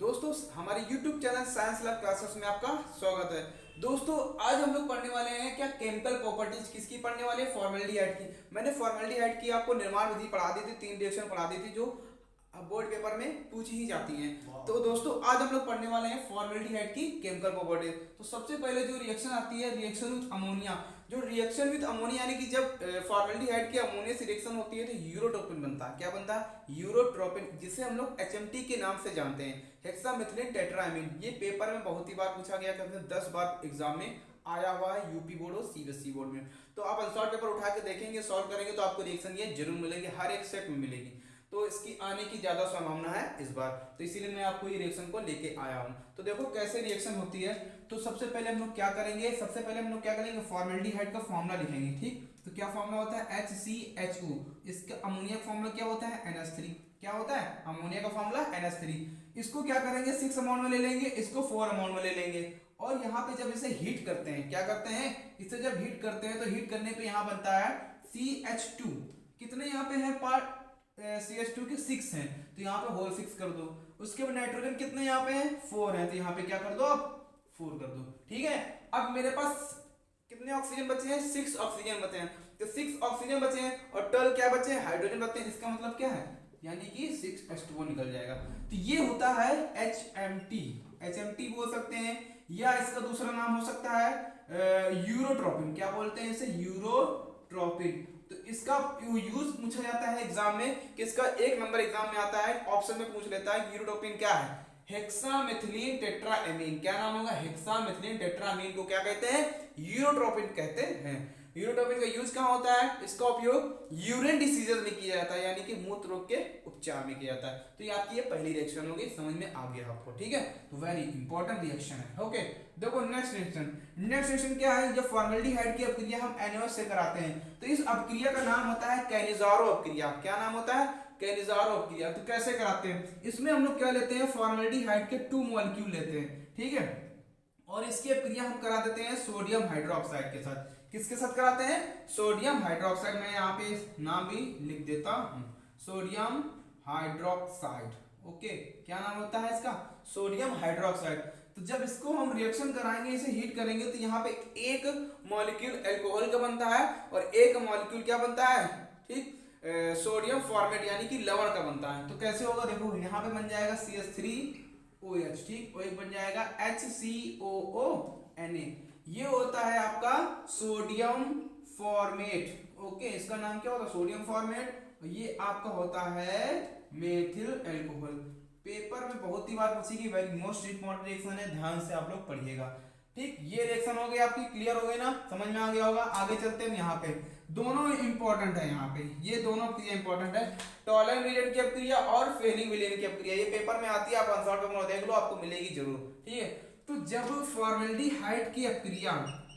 दोस्तों हमारे YouTube channel science lab classes में आपका स्वागत है। दोस्तों आज हम लोग पढ़ने वाले हैं क्या केमिकल प्रॉपर्टीज किसकी पढ़ने वाले हैं, फॉर्मेल्डिहाइड की। मैंने फॉर्मेल्डिहाइड की आपको निर्माण विधि पढ़ा दी थी, 3 रिएक्शन पढ़ा दी थी जो बोर्ड पेपर में पूछी ही जाती हैं। तो दोस्तों आज हम लोग पढ़ने वाले हैं फॉर्मेल्डिहाइड की केमिकल प्रॉपर्टीज। तो सबसे पहले जो रिएक्शन आती है रिएक्शन विद अमोनिया। जो रिएक्शन विद अमोनिया यानी कि जब फॉर्मेल्डिहाइड की अमोनिया से रिएक्शन होती है तो यूरोट्रोपिन बनता है। क्या बनता है? यूरोट्रोपिन, जिसे हम लोग एचएमटी के नाम से जानते हैं, हेक्सामेथिलीन टेट्राएमीन। ये पेपर में बहुत ही बार पूछा गया, कभी 10 बार एग्जाम में आया हुआ है, यूपी बोर्ड और सीबीएसई बोर्ड में। तो आप अनसॉल्व पेपर उठा के देखेंगे, सॉल्व करेंगे तो आपको रिएक्शन ये जरूर मिलेगी, हर एक स्टेप में मिलेगी। तो इसकी आने की ज्यादा संभावना है इस बार, तो इसीलिए मैं आपको ये रिएक्शन को लेके आया हूँ। तो देखो कैसे रिएक्शन होती है। तो सबसे पहले हम लोग क्या करेंगे, फॉर्मेल्डिहाइड का फॉर्मूला लिखेंगे। ठीक, तो क्या फॉर्मूला होता है? HCHO। इसका अमोनिया का फॉर्मूला क्या होता है? NH3। क्या होता है? अमोनिया का फॉर्मूला NH3। इसको क्या करेंगे, 6 अमाउंट में ले लेंगे, इसको 4 अमाउंट में ले लेंगे। और यहाँ पे जब इसे हीट करते हैं, क्या करते हैं, इसे जब हीट करते हैं तो हीट करने पे यहाँ बनता है CH2। कितने यहाँ पे है पार्ट? CH2 के 6 हैं, तो यहाँ पे होल 6 कर दो। उसके बाद नाइट्रोजन कितने यहाँ पे हैं? 4 हैं, तो यहाँ पे क्या कर दो, अब 4 कर दो। ठीक है, अब मेरे पास कितने ऑक्सीजन बचे हैं? 6 ऑक्सीजन बचे हैं। तो 6 ऑक्सीजन बचे हैं और 12 क्या बचे हैं? हाइड्रोजन बचे हैं। इसका मतलब क्या है, यानी कि 6H2O निकल जाएगा। तो ये होता है HMT। HMT बोल सकते हैं, या इसका दूसरा नाम हो सकता है यूरोट्रोपिन। क्या बोलते हैं इसे? यूरोट्रोपिन। तो इसका यूज पूछा जाता है एग्जाम में, कि इसका 1 नंबर एग्जाम में आता है, ऑप्शन में पूछ लेता है यूरोट्रोपिन क्या है? Hexamethylene tetraammine. क्या नाम होगा? हेक्सामेथिलीन टेट्राएमीन को क्या कहते हैं? यूरोट्रोपिन कहते हैं। यूरोट्रोपिन का यूज कहाँ होता है? इसका उपयोग यूरिन डिसीजेज में किया जाता है, यानी कि मूत्र रोग के उपचार में किया जाता है। तो ये आपकी ये पहली रिएक्शन होगी, समझ में आ गया आपको। ठीक है, तो वेरी इंपॉर्टेंट रिएक्शन है। ओके, देखो नेक्स्ट रिएक्शन। नेक्स्ट रिएक्शन क्या है? जब फॉर्मेल्डिहाइड की अपक्रिया हम NaOH से कराते हैं तो इस अपक्रिया का नाम होता है कैनिज़ारो अपक्रिया। क्या नाम होता है? कैनिज़ारो अपक्रिया। तो कैसे कराते हैं? इसमें हम लोग क्या लेते हैं, फॉर्मेल्डिहाइड के 2 मॉलिक्यूल लेते हैं। ठीक है, और इसकी अपक्रिया हम करा देते हैं सोडियम हाइड्रोक्साइड के साथ। किसके साथ कराते हैं? Sodium hydroxide. मैं यहाँ पे नाम भी लिख देता हूँ, सोडियम हाइड्रोक्साइड। ओके, क्या नाम होता है इसका? Sodium hydroxide. तो जब इसको हम रिएक्शन कराएंगे, इसे हीट करेंगे, तो यहाँ पे एक मॉलिक्यूल अल्कोहल का बनता है और एक मॉलिक्यूल क्या बनता है? ठीक, सोडियम फॉर्मेट यानी कि लवण का बनता है। तो कैसे होगा, देखो यहाँ पे बन जाएगा CH3OH। ठीक, और एक बन जाएगा HCOONA। ये होता है आपका सोडियम फॉर्मेट। ओके, इसका नाम क्या होता है? Sodium format. ये आपका होता है मेथिल अल्कोहल। पेपर में बहुत ही बार पूछेगी, वेरी मोस्ट इंपॉर्टेंट रिएक्शन है, ध्यान से आप लोग पढ़िएगा। ठीक, ये रिएक्शन हो गई आपकी, क्लियर हो गई ना, समझ में आ गया होगा। आगे चलते हैं, यहाँ पे दोनों इंपॉर्टेंट है। यहाँ पे ये दोनों क्रिया इंपॉर्टेंट है, टॉलन विलेन की अपक्रिया और फेनिंग विलेन की अपक्रिया। ये पेपर में आती है, आप आंसर पेपर देख लो, आपको मिलेगी जरूर। ठीक है, तो जब फॉर्मेल्डिहाइड की अपक्रिया,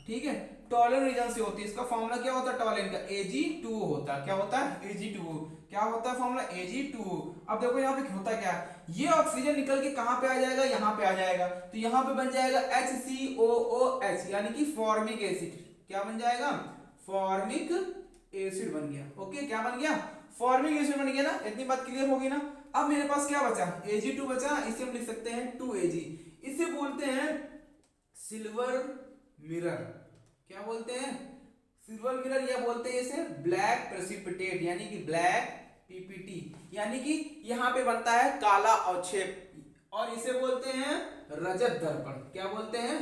ठीक है, टॉलन रीजन से होती है, इसका फॉर्मूला क्या होता है? टॉलन का Ag2O होता है। क्या होता है? Ag2O। क्या होता है फॉर्मूला? Ag2O। अब देखो यहाँ पे होता क्या है, ये ऑक्सीजन निकल के कहां पे आ जाएगा? यहाँ पे आ जाएगा। तो यहाँ पे बन जाएगा HCOOH, यानी कि फॉर्मिक एसिड। क्या बन जाएगा? फॉर्मिक एसिड बन गया। ओके, क्या बन गया? फॉर्मिक एसिड बन गया ना। इतनी बात क्लियर होगी ना। अब मेरे पास क्या बचा? Ag2 बचा, इसे हम लिख सकते हैं 2Ag। इसे बोलते हैं सिल्वर मिरर। क्या बोलते हैं? सिल्वर मिरर, या बोलते हैं इसे ब्लैक प्रेसिपिटेट, यानी कि ब्लैक पीपीटी, यानी कि यहाँ पे बनता है काला अवक्षेप, और इसे बोलते हैं रजत दर्पण। क्या बोलते हैं?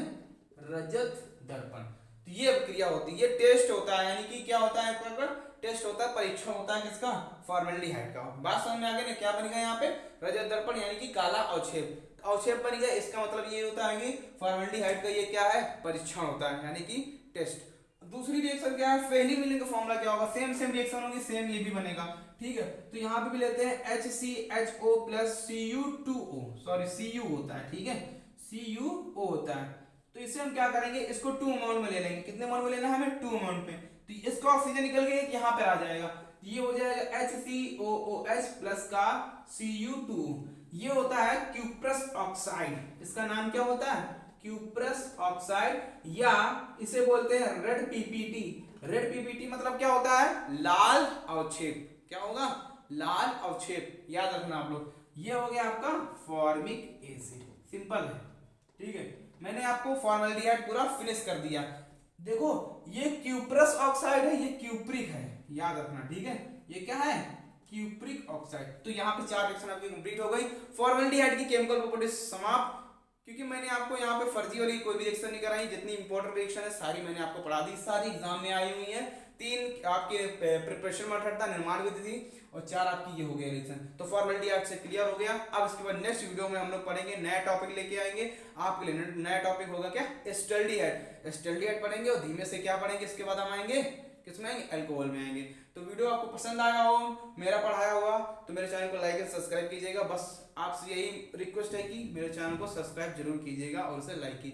रजत दर्पण। तो ये क्रिया होती है, ये टेस्ट होता है, यानी कि क्या होता है, टेस्ट होता है, परीक्षण होता है किसका? फॉर्मेल्डिहाइड का। बात समझ में आ गई ना? क्या बन गया यहाँ पे? रजत दर्पण, यानी कि काला अवक्षेप। अवक्षेप बन गया, इसका मतलब ये होता है कि फॉर्मेल्डिहाइड का ये क्या है? परीक्षण होता है, यानी कि टेस्ट। दूसरी रिएक्शन क्या है? फेनिंग विलेन का फॉर्मूला क्या होगा? सेम रिएक्शन होगी, सेम ये भी बनेगा। ठीक है, तो यहाँ पे भी लेते हैं HCHO plus Cu2O, sorry Cu होता है। ठीक है, CuO होता है। तो इसे हम क्या करेंगे, इसको 2 अमाउंट में ले लेंगे। कितने अमाउंट में लेना है हमें? 2 अमाउंट में। तो इसका ऑक्सीजन निकल के यहाँ पे आ जाएगा, ये हो जाएगा HCOOH प्लस का Cu2। ये होता है क्यूप्रस ऑक्साइड। इसका नाम क्या होता है? क्यूप्रस ऑक्साइड, या इसे बोलते हैं रेड पीपीटी। रेड पीपीटी मतलब क्या होता है? लाल अवक्षेप। क्या होगा? लाल अवक्षेप, याद रखना आप लोग। ये हो गया आपका फॉर्मिक एसिड, सिंपल है। ठीक है, मैंने आपको फॉर्मल्डिहाइड पूरा फिनिश कर दिया। देखो ये क्यूप्रस ऑक्साइड है, ये क्यूप्रिक है, याद रखना। ठीक है, ये क्या है, क्यूप्रिक ऑक्साइड। तो यहाँ पे 4 रिएक्शन आपकी कंप्लीट हो गई। फॉर्मल्डिहाइड की केमिकल प्रॉपर्टीज समाप्त। क्योंकि मैंने आपको यहाँ पे फर्जी वाली कोई भी रिएक्शन नहीं कराई, जितनी इंपॉर्टेंट रिएक्शन है सारी मैंने आपको पढ़ा दी, सारी एग्जाम में आई हुई है। 3 आपके प्रिपरेशन मेथड था, निर्माण विधि थी, और 4 आपकी ये हो गया रिएक्शन। तो फॉर्मल्डिहाइड से क्लियर हो गया। अब इसके बाद नेक्स्ट वीडियो में हम लोग पढ़ेंगे, नया टॉपिक लेके आएंगे आपके लिए। नया टॉपिक होगा क्या, एस्टल्डिहाइड। एस्टल्डिहाइड पढ़ेंगे और धीमे से क्या पढ़ेंगे, इसके बाद हम आएंगे किसमें आएंगे, अल्कोहल में आएंगे। तो वीडियो आपको पसंद आया हो, मेरा पढ़ाया हुआ, तो मेरे चैनल को लाइक एंड सब्सक्राइब कीजिएगा। बस आपसे यही रिक्वेस्ट है कि मेरे चैनल को सब्सक्राइब जरूर कीजिएगा और उसे लाइक कीजिए।